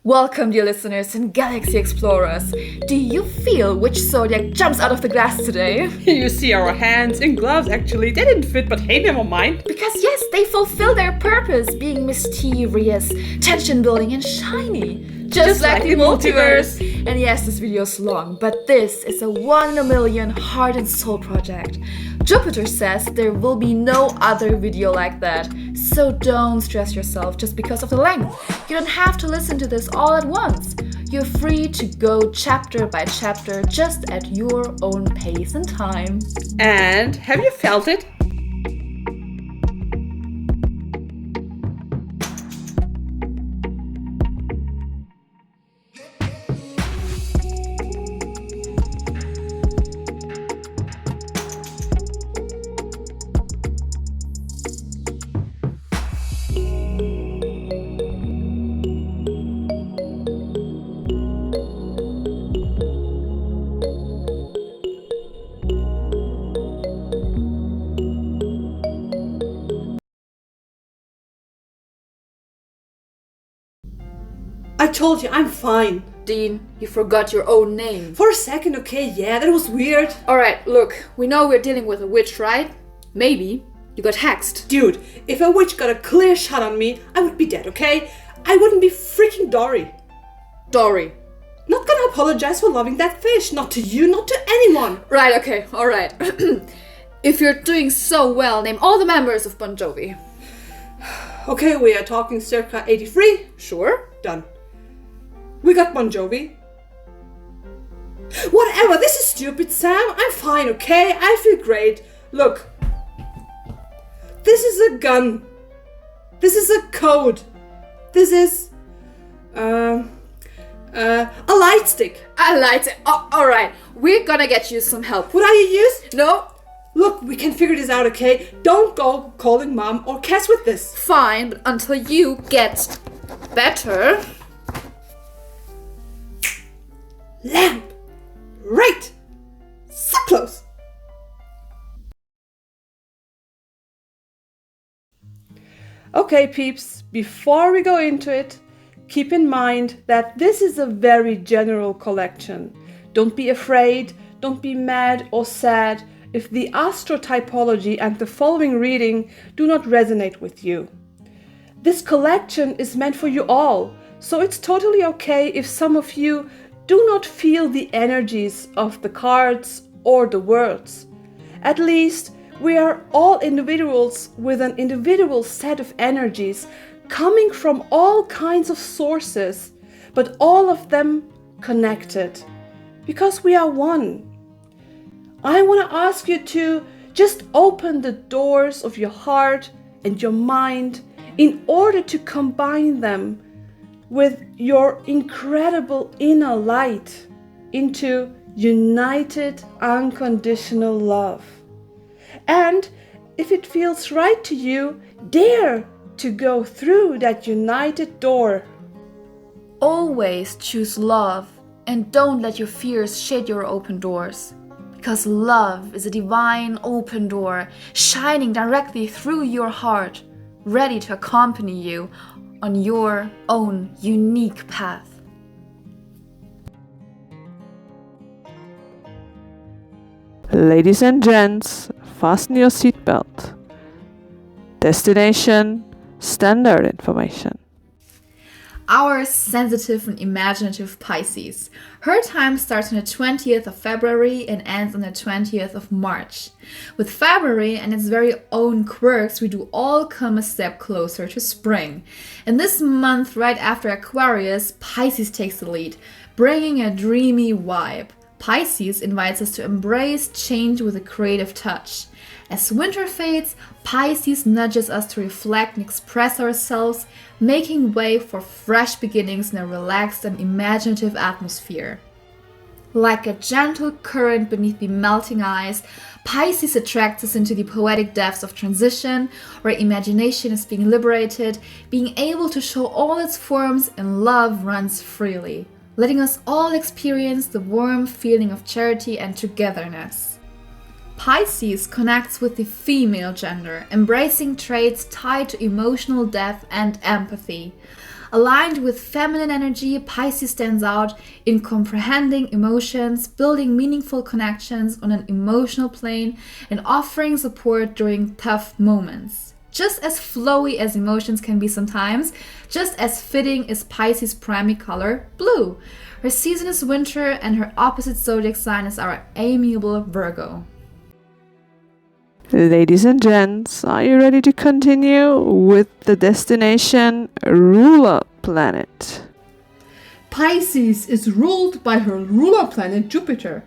Welcome, dear listeners and galaxy explorers. Do you feel which zodiac jumps out of the glass today? You see our hands in gloves actually. They didn't fit, but hey, never mind. Because yes, they fulfill their purpose, being mysterious, tension-building and shiny. Just like the multiverse. And yes, this video is long, but this is a 1 in a million heart and soul project. Jupiter says there will be no other video like that, so don't stress yourself just because of the length. You don't have to listen to this all at once. You're free to go chapter by chapter just at your own pace and time. And have you felt it? I told you, I'm fine. Dean, you forgot your own name. For a second, okay, yeah, that was weird. Alright, look, we know we're dealing with a witch, right? Maybe you got hexed. Dude, if a witch got a clear shot on me, I would be dead, okay? I wouldn't be freaking Dory. Dory. Not gonna apologize for loving that fish. Not to you, not to anyone. Right, okay, alright. If you're doing so well, name all the members of Bon Jovi. Okay, we are talking circa 83. Sure. Done. We got Bon Jovi. Whatever, this is stupid, Sam. I'm fine, okay? I feel great. Look. This is a gun. This is a code. This is... a light stick. A light stick. Oh, alright, we're gonna get you some help. What are you used? No. Look, we can figure this out, okay? Don't go calling Mom or Cass with this. Fine, but until you get better... Lamp. Right. So close. Okay, peeps, before we go into it, keep in mind that this is a very general collection. Don't be afraid, don't be mad or sad if the astro typology and the following reading do not resonate with you. This collection is meant for you all, so it's totally okay if some of you do not feel the energies of the cards or the words. At least we are all individuals with an individual set of energies coming from all kinds of sources, but all of them connected, because we are one. I want to ask you to just open the doors of your heart and your mind in order to combine them with your incredible inner light into united, unconditional love. And if it feels right to you, dare to go through that united door. Always choose love and don't let your fears shade your open doors. Because love is a divine open door shining directly through your heart, ready to accompany you on your own unique path. Ladies and gents, fasten your seatbelt. Destination, standard information. Our sensitive and imaginative Pisces. Her time starts on the 20th of February and ends on the 20th of March. With February and its very own quirks, we do all come a step closer to spring. In this month, right after Aquarius, Pisces takes the lead, bringing a dreamy vibe. Pisces invites us to embrace change with a creative touch. As winter fades, Pisces nudges us to reflect and express ourselves, making way for fresh beginnings in a relaxed and imaginative atmosphere. Like a gentle current beneath the melting ice, Pisces attracts us into the poetic depths of transition, where imagination is being liberated, being able to show all its forms, and love runs freely, letting us all experience the warm feeling of charity and togetherness. Pisces connects with the female gender, embracing traits tied to emotional depth and empathy. Aligned with feminine energy, Pisces stands out in comprehending emotions, building meaningful connections on an emotional plane, and offering support during tough moments. Just as flowy as emotions can be sometimes, just as fitting is Pisces' primary color, blue. Her season is winter, and her opposite zodiac sign is our amiable Virgo. Ladies and gents, are you ready to continue with the destination ruler planet? Pisces is ruled by her ruler planet Jupiter.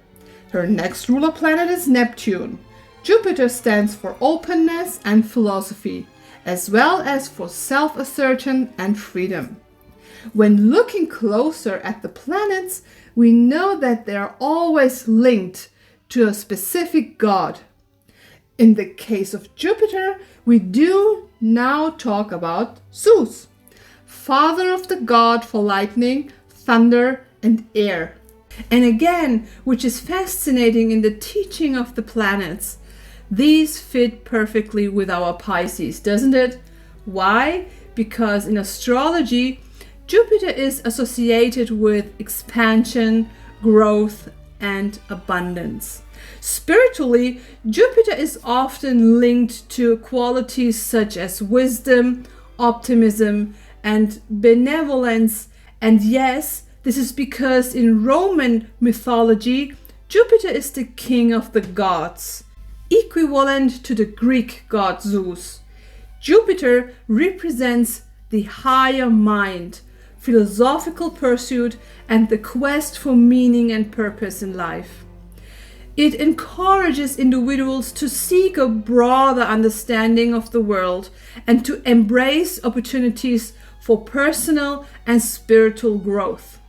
Her next ruler planet is Neptune. Jupiter stands for openness and philosophy, as well as for self-assertion and freedom. When looking closer at the planets, we know that they are always linked to a specific god. In the case of Jupiter, we do now talk about Zeus, father of the god for lightning, thunder, and air. And again, which is fascinating in the teaching of the planets, these fit perfectly with our Pisces, doesn't it? Why? Because in astrology, Jupiter is associated with expansion, growth, and abundance. Spiritually, Jupiter is often linked to qualities such as wisdom, optimism, and benevolence. And yes, this is because in Roman mythology, Jupiter is the king of the gods, equivalent to the Greek god Zeus. Jupiter represents the higher mind, philosophical pursuit, and the quest for meaning and purpose in life. It encourages individuals to seek a broader understanding of the world and to embrace opportunities for personal and spiritual growth.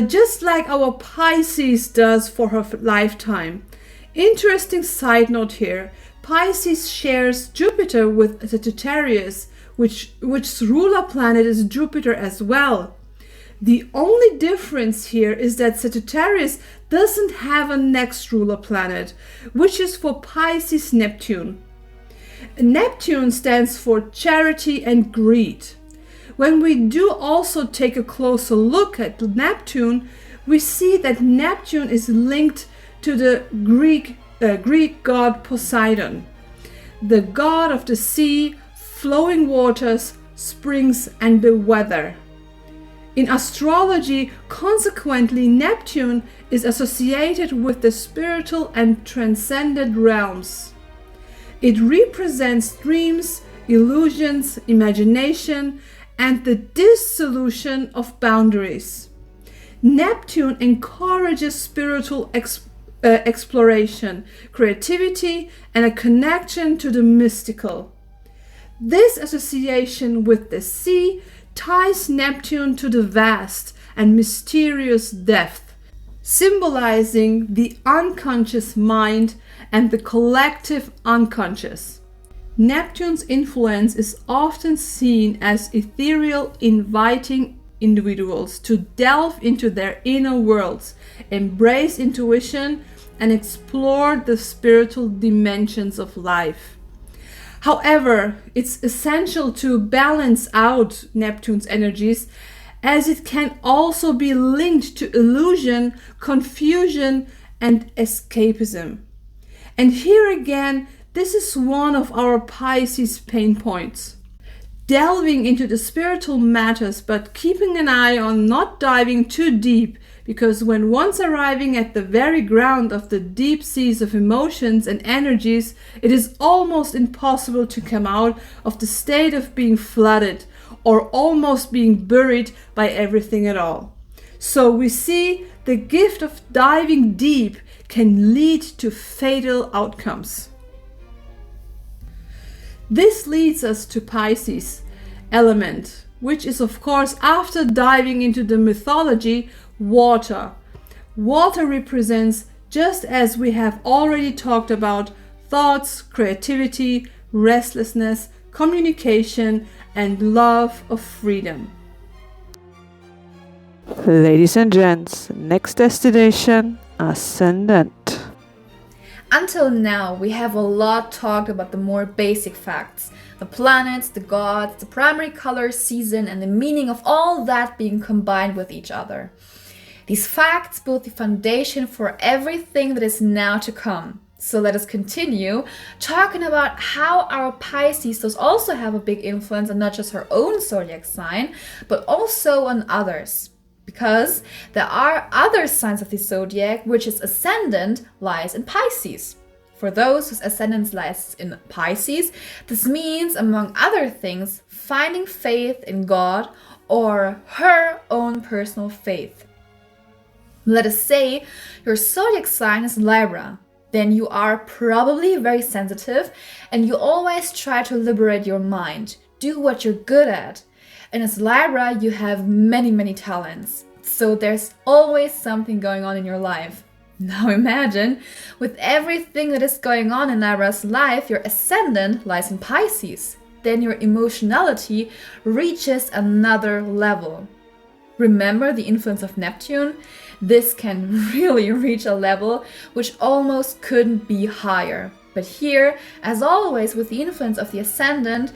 Just like our Pisces does for her lifetime. Interesting side note here, Pisces shares Jupiter with Sagittarius, which ruler planet is Jupiter as well. The only difference here is that Sagittarius doesn't have a next ruler planet, which is for Pisces Neptune. Neptune stands for charity and greed. When we do also take a closer look at Neptune, we see that Neptune is linked to the Greek god Poseidon, the god of the sea, flowing waters, springs, and the weather. In astrology, consequently, Neptune is associated with the spiritual and transcendent realms. It represents dreams, illusions, imagination, and the dissolution of boundaries. Neptune encourages spiritual exploration, creativity, and a connection to the mystical. This association with the sea ties Neptune to the vast and mysterious depth, symbolizing the unconscious mind and the collective unconscious. Neptune's influence is often seen as ethereal, inviting individuals to delve into their inner worlds, embrace intuition, and explore the spiritual dimensions of life. However, it's essential to balance out Neptune's energies, as it can also be linked to illusion, confusion, and escapism. And here again, this is one of our Pisces pain points. Delving into the spiritual matters, but keeping an eye on not diving too deep, because when once arriving at the very ground of the deep seas of emotions and energies, it is almost impossible to come out of the state of being flooded or almost being buried by everything at all. So we see the gift of diving deep can lead to fatal outcomes. This leads us to Pisces element, which is of course, after diving into the mythology, water. Water represents, just as we have already talked about, thoughts, creativity, restlessness, communication, and love of freedom. Ladies and gents, next destination, Ascendant. Until now, we have a lot talked about the more basic facts, The planets, the gods, the primary color, season, and the meaning of all that being combined with each other. These facts build the foundation for everything that is now to come. So let us continue talking about how our Pisces does also have a big influence on not just her own zodiac sign, but also on others. Because there are other signs of the zodiac which its ascendant lies in Pisces. For those whose ascendant lies in Pisces, this means, among other things, finding faith in God or her own personal faith. Let us say your zodiac sign is Libra. Then you are probably very sensitive and you always try to liberate your mind, do what you're good at. And as Libra, you have many talents. So there's always something going on in your life. Now imagine, with everything that is going on in Libra's life, your ascendant lies in Pisces. Then your emotionality reaches another level. Remember the influence of Neptune? This can really reach a level which almost couldn't be higher. But here, as always with the influence of the ascendant,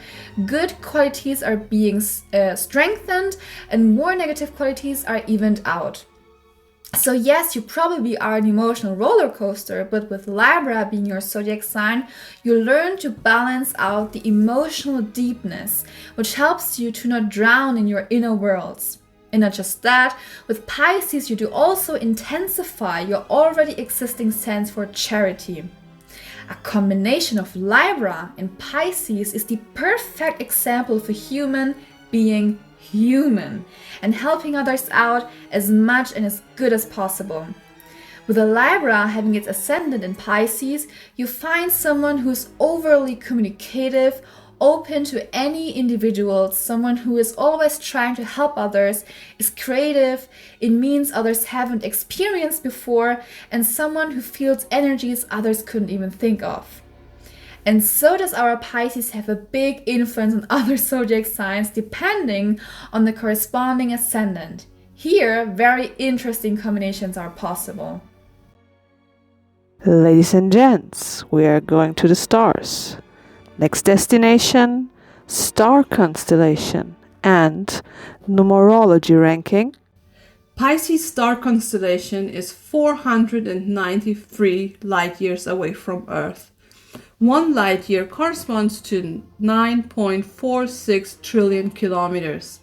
good qualities are being strengthened and more negative qualities are evened out. So yes, you probably are an emotional roller coaster, but with Libra being your zodiac sign, you learn to balance out the emotional deepness, which helps you to not drown in your inner worlds. And not just that, with Pisces you do also intensify your already existing sense for charity. A combination of Libra and Pisces is the perfect example of a human being human and helping others out as much and as good as possible. With a Libra having its ascendant in Pisces, you find someone who's overly communicative, open to any individual, someone who is always trying to help others, is creative in means others haven't experienced before, and someone who feels energies others couldn't even think of. And so does our Pisces have a big influence on other zodiac signs depending on the corresponding ascendant. Here, very interesting combinations are possible. Ladies and gents, we are going to the stars. Next destination, star constellation and numerology ranking. Pisces star constellation is 493 light years away from Earth. 1 light year corresponds to 9.46 trillion kilometers.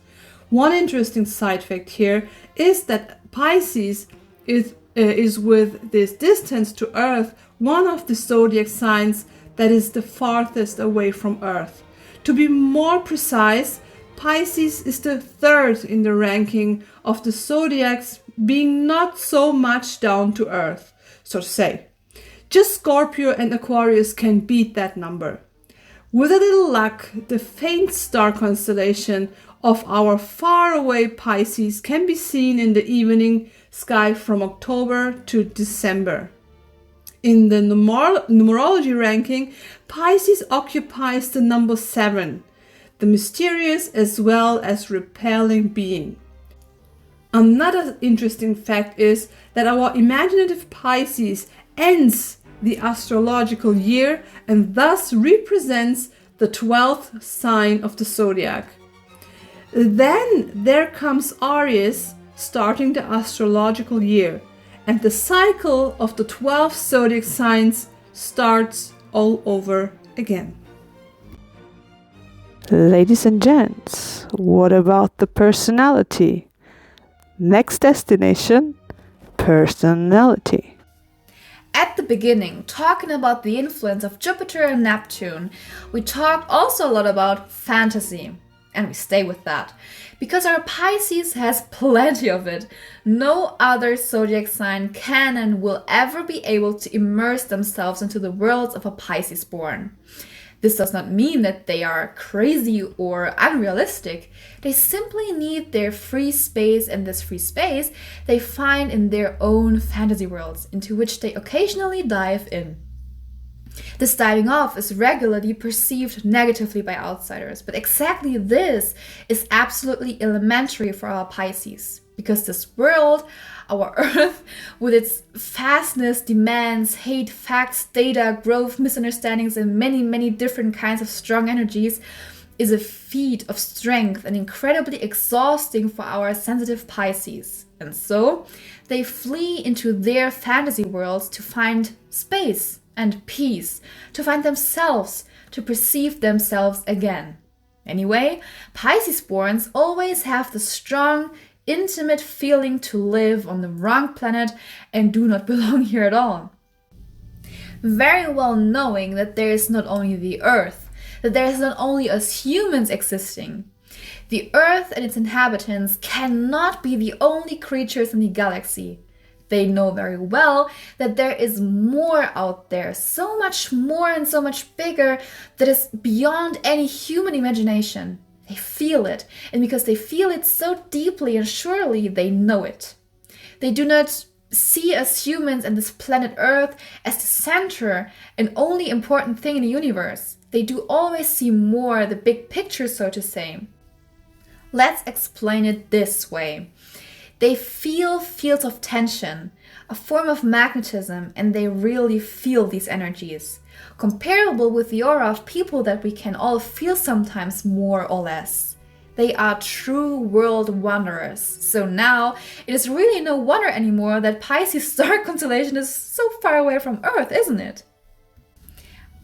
One interesting side fact here is that Pisces is with this distance to Earth one of the zodiac signs that is the farthest away from Earth. To be more precise, Pisces is the 3rd in the ranking of the zodiacs, being not so much down to Earth, so to say. Just Scorpio and Aquarius can beat that number. With a little luck, the faint star constellation of our faraway Pisces can be seen in the evening sky from October to December. In the numerology ranking, Pisces occupies the number 7, the mysterious as well as repelling being. Another interesting fact is that our imaginative Pisces ends the astrological year and thus represents the 12th sign of the zodiac. Then there comes Aries, starting the astrological year, and the cycle of the 12 zodiac signs starts all over again. Ladies and gents, what about the personality? Next destination, personality. At the beginning, talking about the influence of Jupiter and Neptune, we talked also a lot about fantasy. And we stay with that. Because our Pisces has plenty of it. No other zodiac sign can and will ever be able to immerse themselves into the worlds of a Pisces born. This does not mean that they are crazy or unrealistic. They simply need their free space, and this free space they find in their own fantasy worlds, into which they occasionally dive in. This diving off is regularly perceived negatively by outsiders, but exactly this is absolutely elementary for our Pisces. Because this world, our Earth, with its fastness, demands, hate, facts, data, growth, misunderstandings, and many, many different kinds of strong energies, is a feat of strength and incredibly exhausting for our sensitive Pisces. And so they flee into their fantasy worlds to find space and peace, to find themselves, to perceive themselves again. Anyway, Pisces-borns always have the strong, intimate feeling to live on the wrong planet and do not belong here at all. Very well knowing that there is not only the Earth, that there is not only us humans existing. The Earth and its inhabitants cannot be the only creatures in the galaxy. They know very well that there is more out there, so much more and so much bigger, that is beyond any human imagination. They feel it, and because they feel it so deeply and surely, they know it. They do not see us humans and this planet Earth as the center and only important thing in the universe. They do always see more, the big picture, so to say. Let's explain it this way. They feel fields of tension, a form of magnetism, and they really feel these energies. Comparable with the aura of people that we can all feel sometimes more or less. They are true world wanderers. So now it is really no wonder anymore that Pisces star constellation is so far away from Earth, isn't it?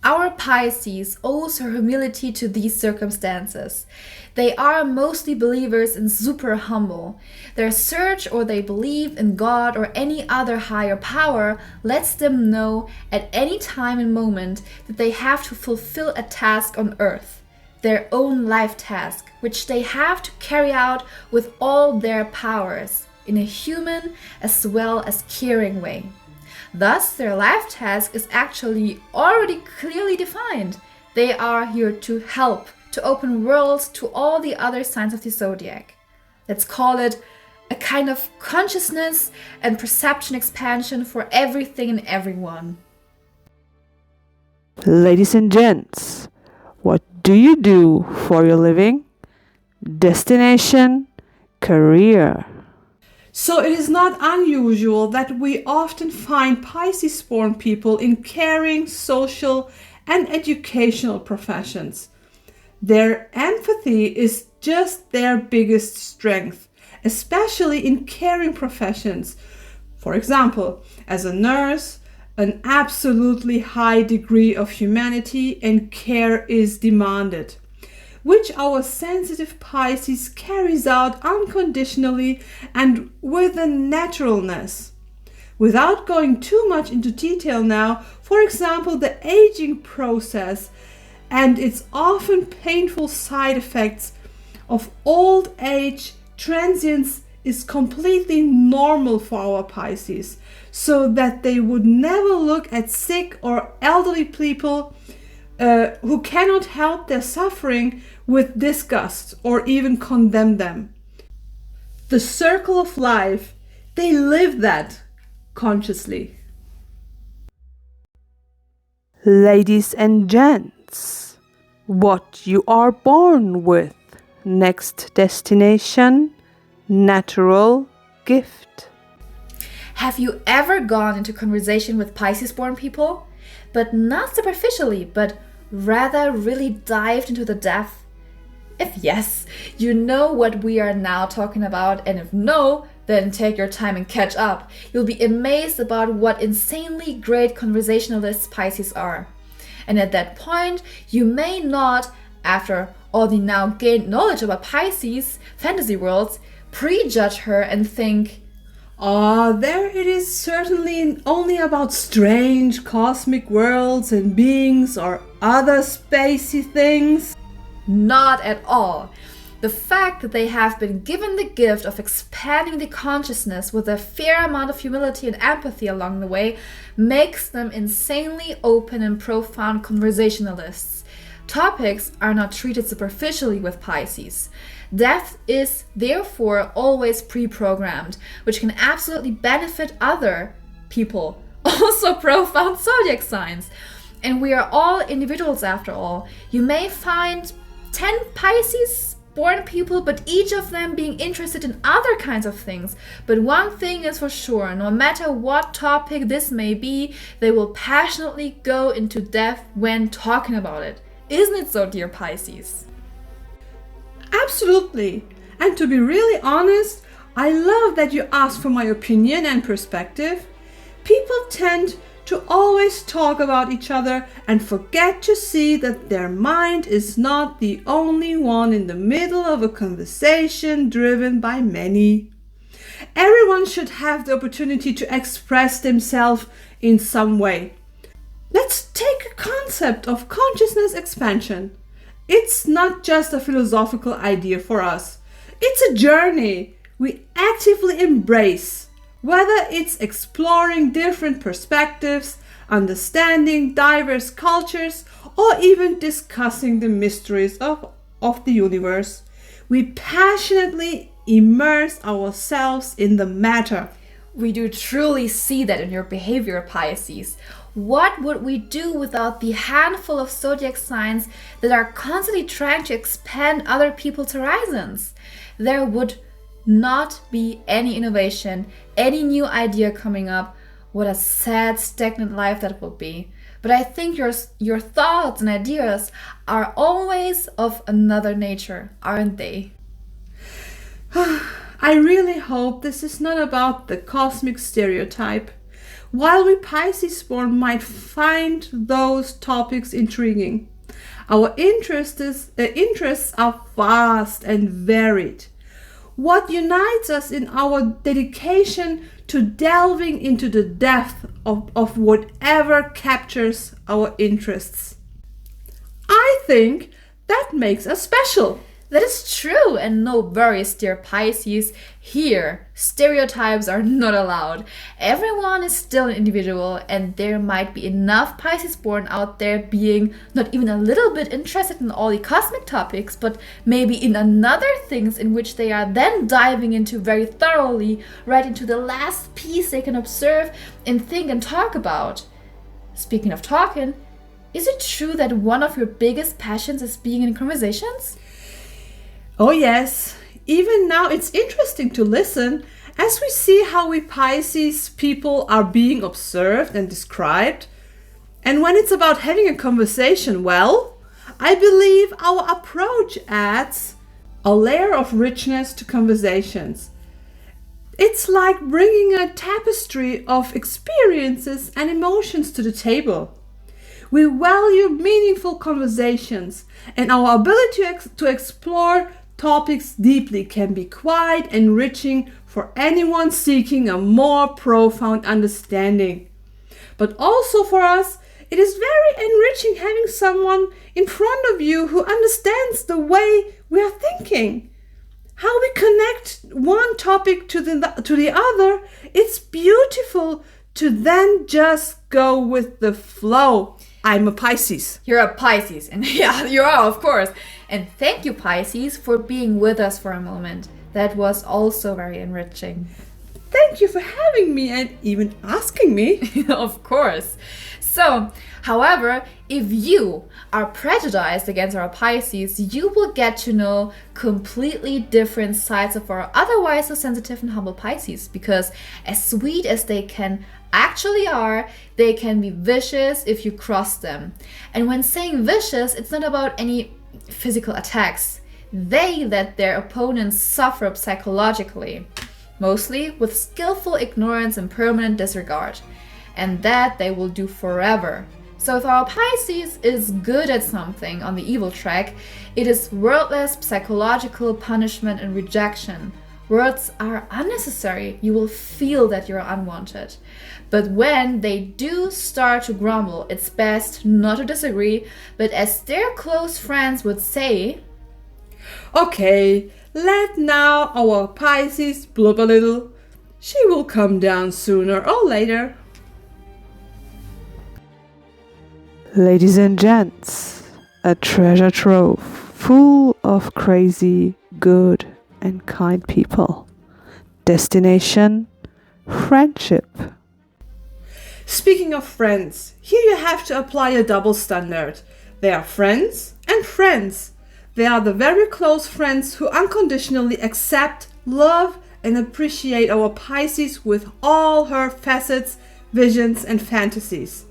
Our Pisces owes her humility to these circumstances. They are mostly believers and super humble. Their search or they believe in God or any other higher power lets them know at any time and moment that they have to fulfill a task on Earth, their own life task, which they have to carry out with all their powers in a human as well as caring way. Thus, their life task is actually already clearly defined. They are here to help, to open worlds to all the other signs of the zodiac. Let's call it a kind of consciousness and perception expansion for everything and everyone. Ladies and gents, what do you do for your living? Destination, career. So it is not unusual that we often find Pisces-born people in caring, social, and educational professions. Their empathy is just their biggest strength, especially in caring professions. For example, as a nurse, an absolutely high degree of humanity and care is demanded, which our sensitive Pisces carries out unconditionally and with a naturalness. Without going too much into detail now, for example, the aging process and its often painful side effects of old age transience is completely normal for our Pisces, so that they would never look at sick or elderly people who cannot help their suffering with disgust or even condemn them. The circle of life, they live that consciously. Ladies and gents, what you are born with. Next destination, natural gift. Have you ever gone into conversation with Pisces-born people? But not superficially, but rather really dived into the depth? If yes, you know what we are now talking about, and if no, then take your time and catch up. You'll be amazed about what insanely great conversationalists Pisces are. And at that point, you may not, after all the now gained knowledge about Pisces fantasy worlds, prejudge her and think, there it is certainly only about strange cosmic worlds and beings or other spacey things. Not at all. The fact that they have been given the gift of expanding the consciousness with a fair amount of humility and empathy along the way makes them insanely open and profound conversationalists. Topics are not treated superficially with Pisces. Depth is therefore always pre-programmed, which can absolutely benefit other people, also profound zodiac signs. And we are all individuals after all. You may find 10 Pisces born people, but each of them being interested in other kinds of things. But one thing is for sure, no matter what topic this may be, they will passionately go into depth when talking about it. Isn't it so, dear Pisces? Absolutely. And to be really honest, I love that you asked for my opinion and perspective. People tend to always talk about each other and forget to see that their mind is not the only one in the middle of a conversation driven by many. Everyone should have the opportunity to express themselves in some way. Let's take a concept of consciousness expansion. It's not just a philosophical idea for us. It's a journey we actively embrace. Whether it's exploring different perspectives, understanding diverse cultures, or even discussing the mysteries of the universe, we passionately immerse ourselves in the matter. We do truly see that in your behavior, Pisces. What would we do without the handful of zodiac signs that are constantly trying to expand other people's horizons? There would not be any innovation, any new idea coming up. What a sad, stagnant life that would be. But I think your thoughts and ideas are always of another nature, aren't they? I really hope this is not about the cosmic stereotype. While we Pisces born might find those topics intriguing, our interests are vast and varied. What unites us in our dedication to delving into the depth of whatever captures our interests. I think that makes us special. That is true, and no worries, dear Pisces. Here, stereotypes are not allowed. Everyone is still an individual, and there might be enough Pisces born out there being not even a little bit interested in all the cosmic topics, but maybe in another things in which they are then diving into very thoroughly, right into the last piece they can observe and think and talk about. Speaking of talking, is it true that one of your biggest passions is being in conversations? Oh yes, even now it's interesting to listen as we see how we Pisces people are being observed and described. And when it's about having a conversation, well, I believe our approach adds a layer of richness to conversations. It's like bringing a tapestry of experiences and emotions to the table. We value meaningful conversations, and our ability to explore topics deeply can be quite enriching for anyone seeking a more profound understanding. But also for us, it is very enriching having someone in front of you who understands the way we are thinking. How we connect one topic to the other, it's beautiful to then just go with the flow. I'm a Pisces. You're a Pisces, and yeah, you are, of course. And thank you, Pisces, for being with us for a moment. That was also very enriching. Thank you for having me and even asking me. Of course. So, however, if you are prejudiced against our Pisces, you will get to know completely different sides of our otherwise so sensitive and humble Pisces, because as sweet as they can actually are, they can be vicious if you cross them. And when saying vicious, it's not about any physical attacks. They let their opponents suffer psychologically, mostly with skillful ignorance and permanent disregard. And that they will do forever. So if our Pisces is good at something on the evil track, it is wordless psychological punishment and rejection. Words are unnecessary. You will feel that you're unwanted. But when they do start to grumble, it's best not to disagree, but as their close friends would say, okay, let now our Pisces blub a little. She will come down sooner or later. Ladies and gents, a treasure trove full of crazy, good and kind people. Destination, friendship. Speaking of friends, here you have to apply a double standard. They are friends and friends. They are the very close friends who unconditionally accept, love, and appreciate our Pisces with all her facets, visions, and fantasies.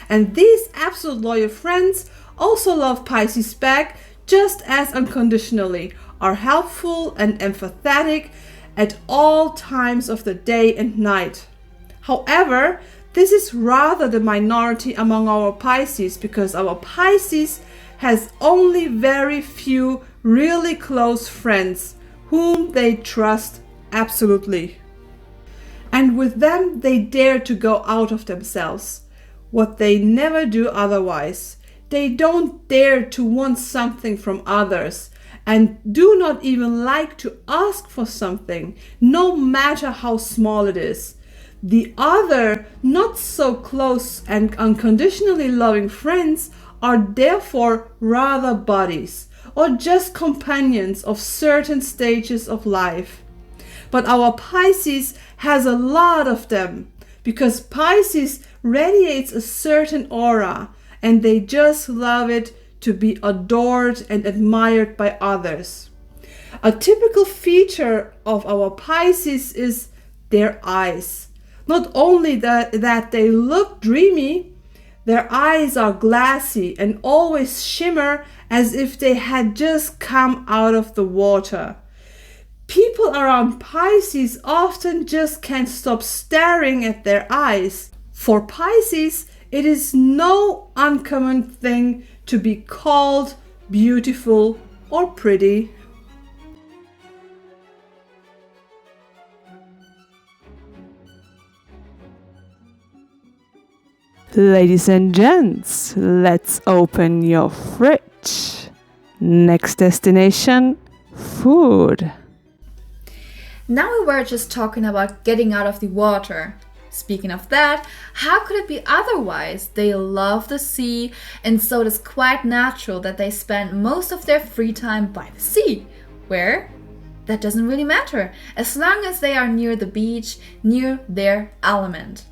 And these absolute loyal friends also love Pisces back just as unconditionally, are helpful and empathetic at all times of the day and night. However, this is rather the minority among our Pisces because our Pisces has only very few really close friends whom they trust absolutely. And with them they dare to go out of themselves, what they never do otherwise. They don't dare to want something from others and do not even like to ask for something, no matter how small it is. The other, not so close and unconditionally loving friends are therefore rather buddies or just companions of certain stages of life. But our Pisces has a lot of them because Pisces radiates a certain aura and they just love it to be adored and admired by others. A typical feature of our Pisces is their eyes. Not only that they look dreamy, their eyes are glassy and always shimmer as if they had just come out of the water. People around Pisces often just can't stop staring at their eyes. For Pisces, it is no uncommon thing to be called beautiful or pretty. Ladies and gents, let's open your fridge. Next destination, food. Now we were just talking about getting out of the water. Speaking of that, how could it be otherwise? They love the sea, and so it is quite natural that they spend most of their free time by the sea. Where? That doesn't really matter, as long as they are near the beach, near their element.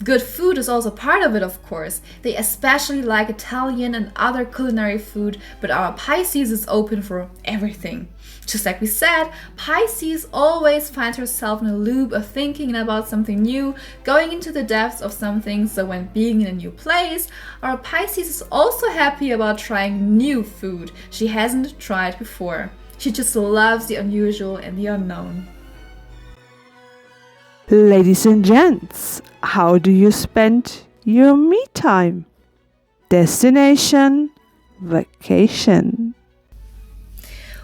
Good food is also part of it, of course. They especially like Italian and other culinary food, but our Pisces is open for everything. Just like we said, Pisces always finds herself in a loop of thinking about something new, going into the depths of something, so when being in a new place, our Pisces is also happy about trying new food she hasn't tried before. She just loves the unusual and the unknown. Ladies and gents, how do you spend your me time? Destination, vacation.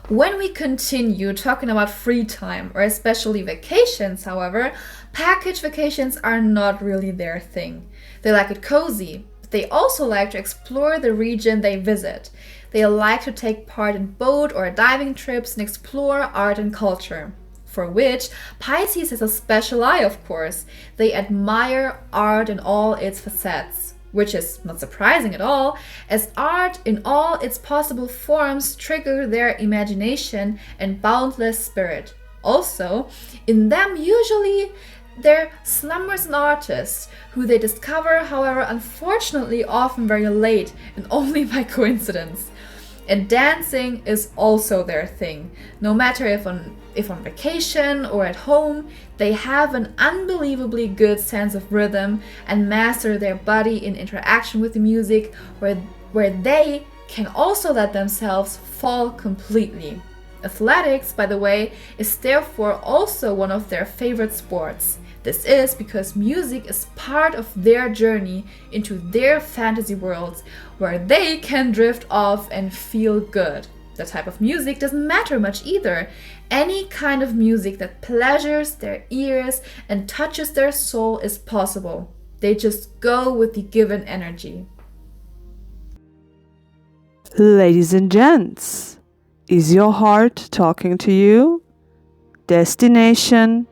When we continue talking about free time, or especially vacations, however, package vacations are not really their thing. They like it cozy, but they also like to explore the region they visit. They like to take part in boat or diving trips and explore art and culture. For which Pisces has a special eye, of course. They admire art in all its facets, which is not surprising at all, as art in all its possible forms trigger their imagination and boundless spirit. Also, in them usually there slumbers an artist who they discover, however, unfortunately often very late and only by coincidence. And dancing is also their thing. No matter if on vacation or at home, they have an unbelievably good sense of rhythm and master their body in interaction with the music, where they can also let themselves fall completely. Athletics, by the way, is therefore also one of their favorite sports. This is because music is part of their journey into their fantasy worlds, where they can drift off and feel good. The type of music doesn't matter much either. Any kind of music that pleasures their ears and touches their soul is possible. They just go with the given energy. Ladies and gents, is your heart talking to you? Destination,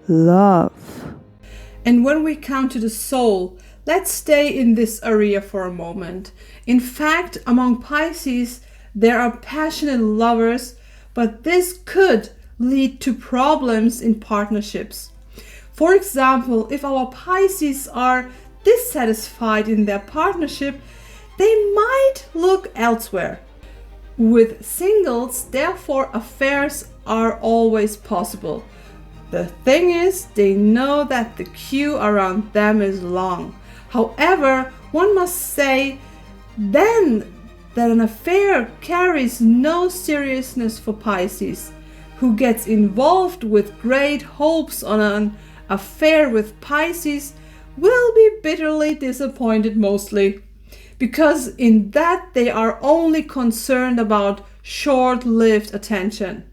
love. And when we come to the soul, let's stay in this area for a moment. In fact, among Pisces, there are passionate lovers, but this could lead to problems in partnerships. For example, if our Pisces are dissatisfied in their partnership, they might look elsewhere. With singles, therefore, affairs are always possible. The thing is, they know that the queue around them is long. However, one must say then that an affair carries no seriousness for Pisces, who gets involved with great hopes on an affair with Pisces will be bitterly disappointed mostly, because in that they are only concerned about short-lived attention.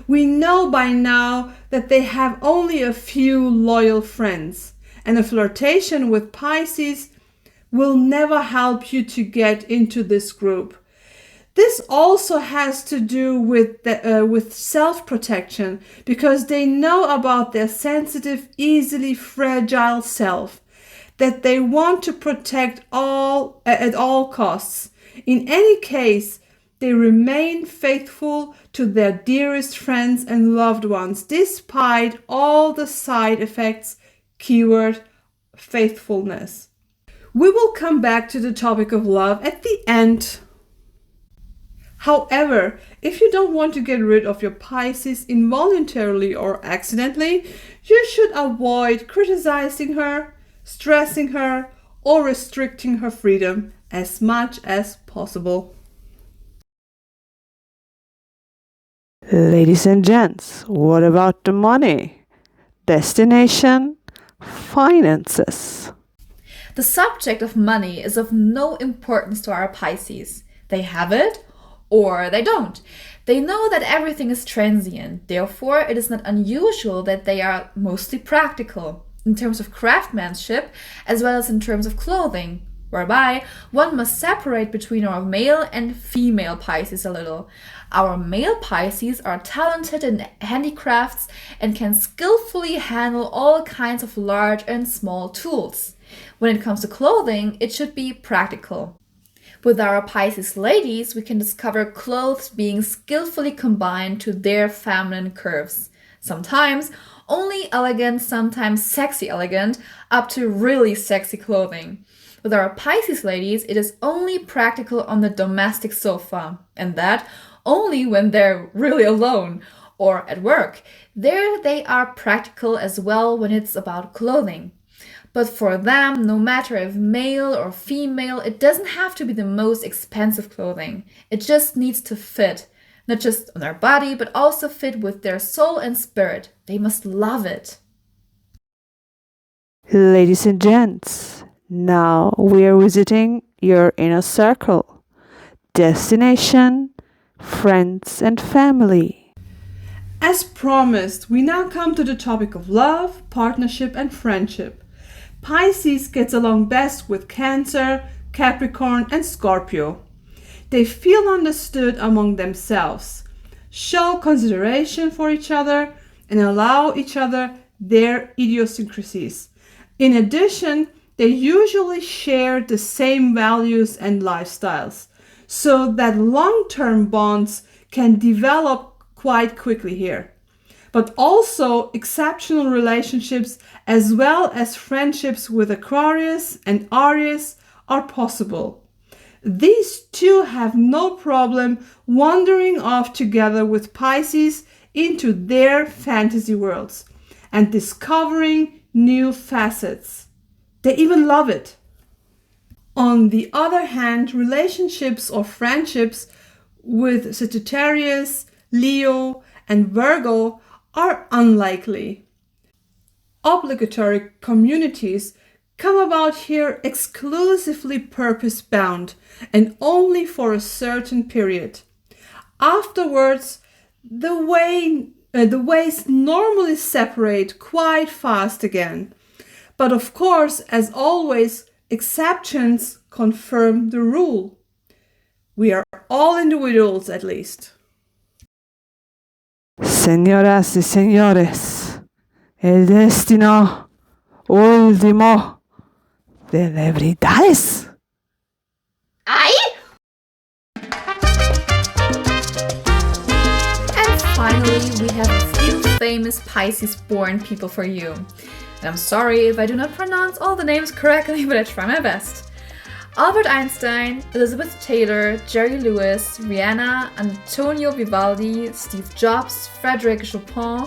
We know by now that they have only a few loyal friends, and a flirtation with Pisces will never help you to get into this group. This also has to do with self-protection, because they know about their sensitive, easily fragile self, that they want to protect at all costs. In any case, they remain faithful to their dearest friends and loved ones, despite all the side effects, keyword faithfulness. We will come back to the topic of love at the end. However, if you don't want to get rid of your Pisces involuntarily or accidentally, you should avoid criticizing her, stressing her, or restricting her freedom as much as possible. Ladies and gents, what about the money? Destination? Finances. The subject of money is of no importance to our Pisces. They have it or they don't. They know that everything is transient. Therefore, it is not unusual that they are mostly practical in terms of craftsmanship as well as in terms of clothing, whereby one must separate between our male and female Pisces a little. Our male Pisces are talented in handicrafts and can skillfully handle all kinds of large and small tools. When it comes to clothing, it should be practical. With our Pisces ladies, we can discover clothes being skillfully combined to their feminine curves. Sometimes only elegant, sometimes sexy elegant, up to really sexy clothing. With our Pisces ladies, it is only practical on the domestic sofa, and that only when they're really alone or at work. There they are practical as well when it's about clothing. But for them, no matter if male or female, it doesn't have to be the most expensive clothing. It just needs to fit, not just on their body, but also fit with their soul and spirit. They must love it. Ladies and gents, now we are visiting your inner circle. Destination, friends and family. As promised, we now come to the topic of love, partnership and friendship. Pisces gets along best with Cancer, Capricorn and Scorpio. They feel understood among themselves, show consideration for each other, and allow each other their idiosyncrasies. In addition, they usually share the same values and lifestyles, so that long-term bonds can develop quite quickly here. But also exceptional relationships as well as friendships with Aquarius and Aries are possible. These two have no problem wandering off together with Pisces into their fantasy worlds and discovering new facets. They even love it. On the other hand, relationships or friendships with Sagittarius, Leo, and Virgo are unlikely. Obligatory communities come about here exclusively purpose-bound and only for a certain period. Afterwards, the ways normally separate quite fast again. But of course, as always, exceptions confirm the rule. We are all individuals at least. Señoras y señores, el destino último de celebridades. And finally, we have a few famous Pisces-born people for you. And I'm sorry if I do not pronounce all the names correctly, but I try my best. Albert Einstein, Elizabeth Taylor, Jerry Lewis, Rihanna, Antonio Vivaldi, Steve Jobs, Frédéric Chopin,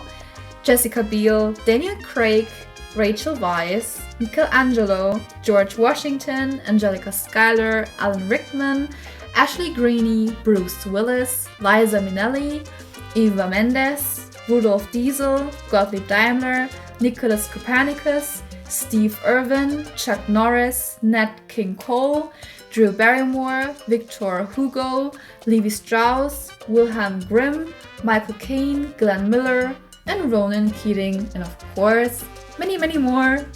Jessica Biel, Daniel Craig, Rachel Weisz, Michelangelo, George Washington, Angelica Schuyler, Alan Rickman, Ashley Greene, Bruce Willis, Liza Minnelli, Eva Mendes, Rudolf Diesel, Gottlieb Daimler, Nicholas Copernicus, Steve Irwin, Chuck Norris, Nat King Cole, Drew Barrymore, Victor Hugo, Levi Strauss, Wilhelm Grimm, Michael Caine, Glenn Miller, and Ronan Keating, and of course, many, many more.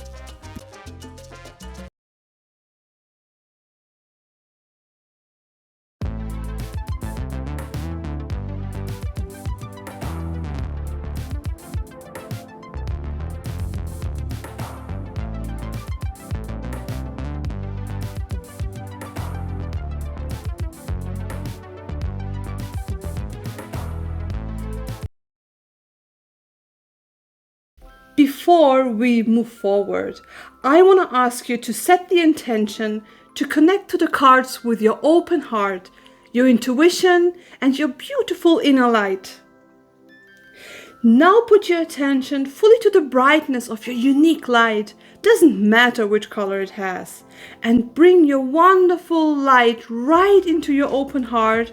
Before we move forward, I want to ask you to set the intention to connect to the cards with your open heart, your intuition, and your beautiful inner light. Now put your attention fully to the brightness of your unique light, doesn't matter which color it has, and bring your wonderful light right into your open heart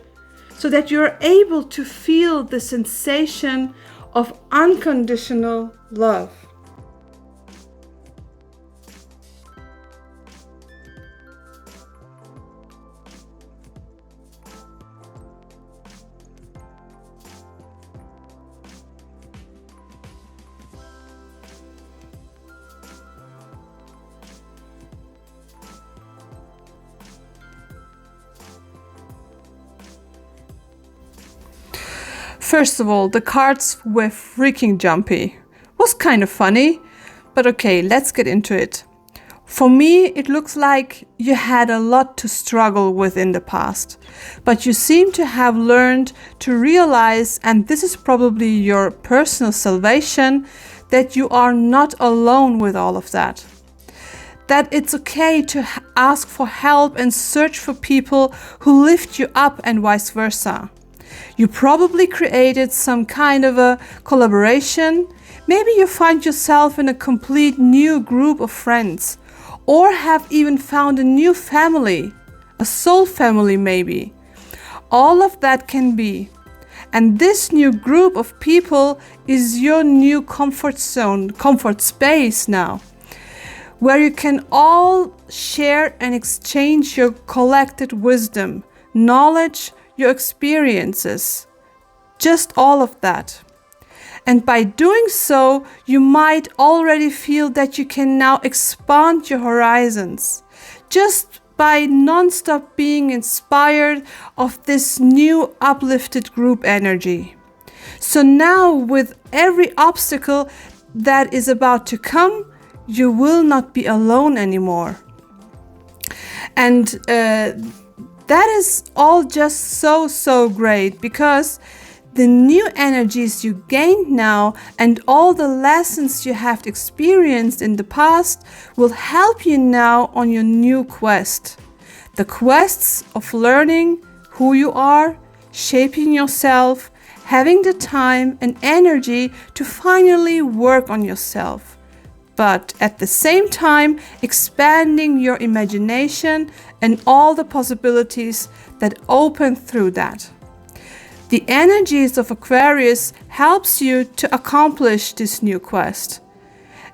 so that you're able to feel the sensation of unconditional love. First of all, the cards were freaking jumpy. Was kind of funny, but okay, let's get into it. For me, it looks like you had a lot to struggle with in the past, but you seem to have learned to realize, and this is probably your personal salvation, that you are not alone with all of that. That it's okay to ask for help and search for people who lift you up and vice versa. You probably created some kind of a collaboration. Maybe you find yourself in a complete new group of friends, or have even found a new family, a soul family maybe. All of that can be. And this new group of people is your new comfort zone, comfort space now, where you can all share and exchange your collected wisdom, knowledge, your experiences, just all of that. And by doing so, you might already feel that you can now expand your horizons, just by non-stop being inspired of this new uplifted group energy. So now with every obstacle that is about to come, you will not be alone anymore. And that is all just so great, because the new energies you gained now and all the lessons you have experienced in the past will help you now on your new quest. The quests of learning who you are, shaping yourself, having the time and energy to finally work on yourself, but at the same time expanding your imagination and all the possibilities that open through that. The energies of Aquarius helps you to accomplish this new quest.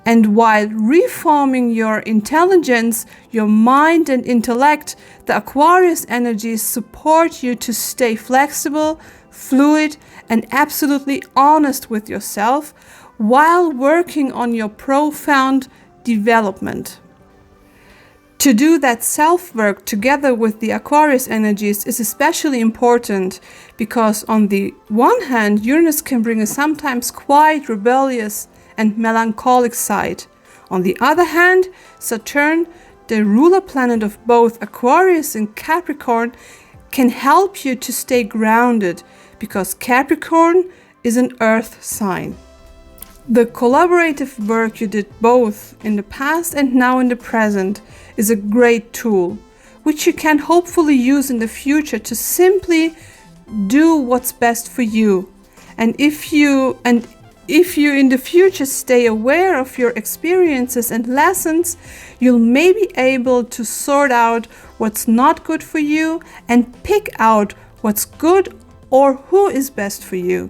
And while reforming your intelligence, your mind and intellect, the Aquarius energies support you to stay flexible, fluid, and absolutely honest with yourself while working on your profound development. To do that self-work together with the Aquarius energies is especially important because on the one hand, Uranus can bring a sometimes quite rebellious and melancholic side. On the other hand, Saturn, the ruler planet of both Aquarius and Capricorn, can help you to stay grounded because Capricorn is an earth sign. The collaborative work you did both in the past and now in the present is a great tool, which you can hopefully use in the future to simply do what's best for you. And if you in the future stay aware of your experiences and lessons, you'll maybe able to sort out what's not good for you and pick out what's good or who is best for you.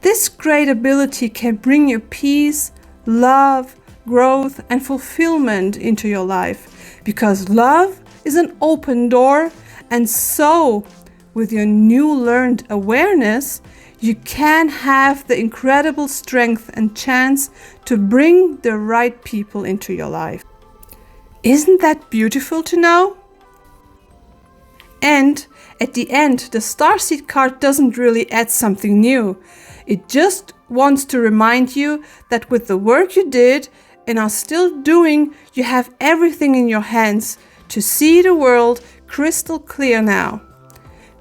This great ability can bring you peace, love, growth, and fulfillment into your life, because love is an open door, and so with your new learned awareness, you can have the incredible strength and chance to bring the right people into your life. Isn't that beautiful to know? And at the end, the Starseed card doesn't really add something new. It just wants to remind you that with the work you did and are still doing, you have everything in your hands to see the world crystal clear now.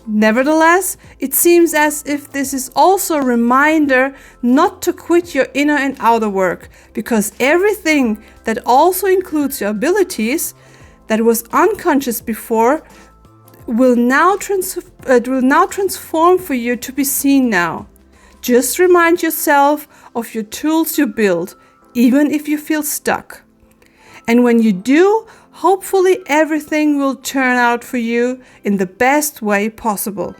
Nevertheless, it seems as if this is also a reminder not to quit your inner and outer work, because everything that also includes your abilities that was unconscious before will now transform for you to be seen now. Just remind yourself of your tools you build, even if you feel stuck. And when you do, hopefully everything will turn out for you in the best way possible.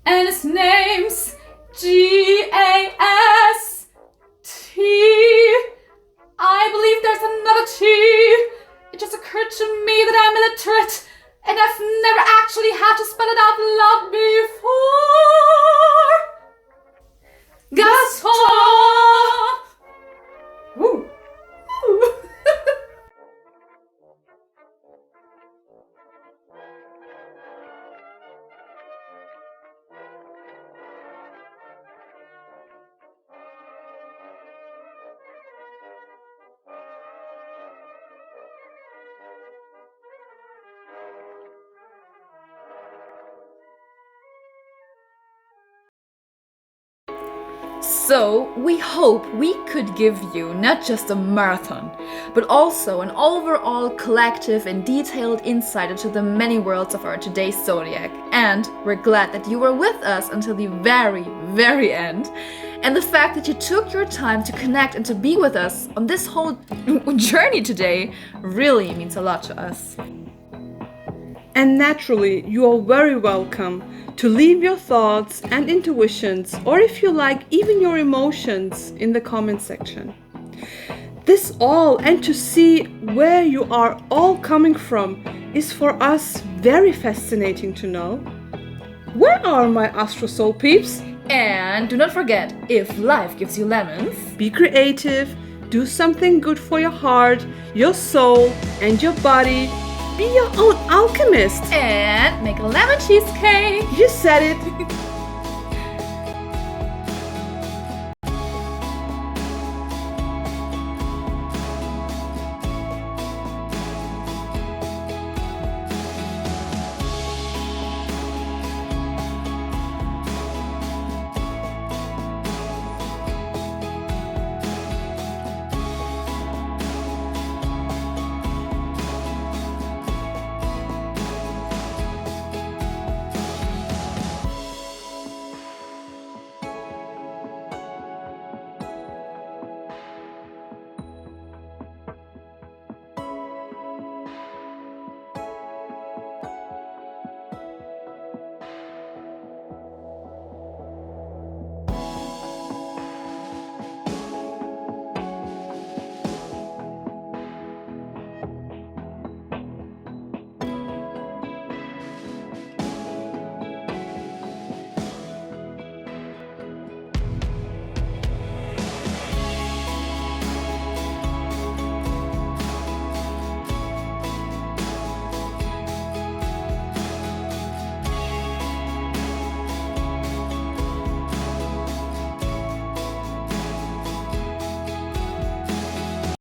And his name's G-A-S-T. I believe there's another T. It just occurred to me that I'm illiterate and I've never actually had to spell it out loud before. Gaston! Woo. So, we hope we could give you not just a marathon, but also an overall collective and detailed insight into the many worlds of our today's zodiac. And we're glad that you were with us until the very, very end. And the fact that you took your time to connect and to be with us on this whole journey today really means a lot to us. And naturally, you are very welcome to leave your thoughts and intuitions, or if you like, even your emotions in the comment section. This all, and to see where you are all coming from, is for us very fascinating to know. Where are my Astro Soul peeps? And do not forget, if life gives you lemons, Be creative, do something good for your heart, your soul, and your body. Be your own alchemist. and make a lemon cheesecake. You said it.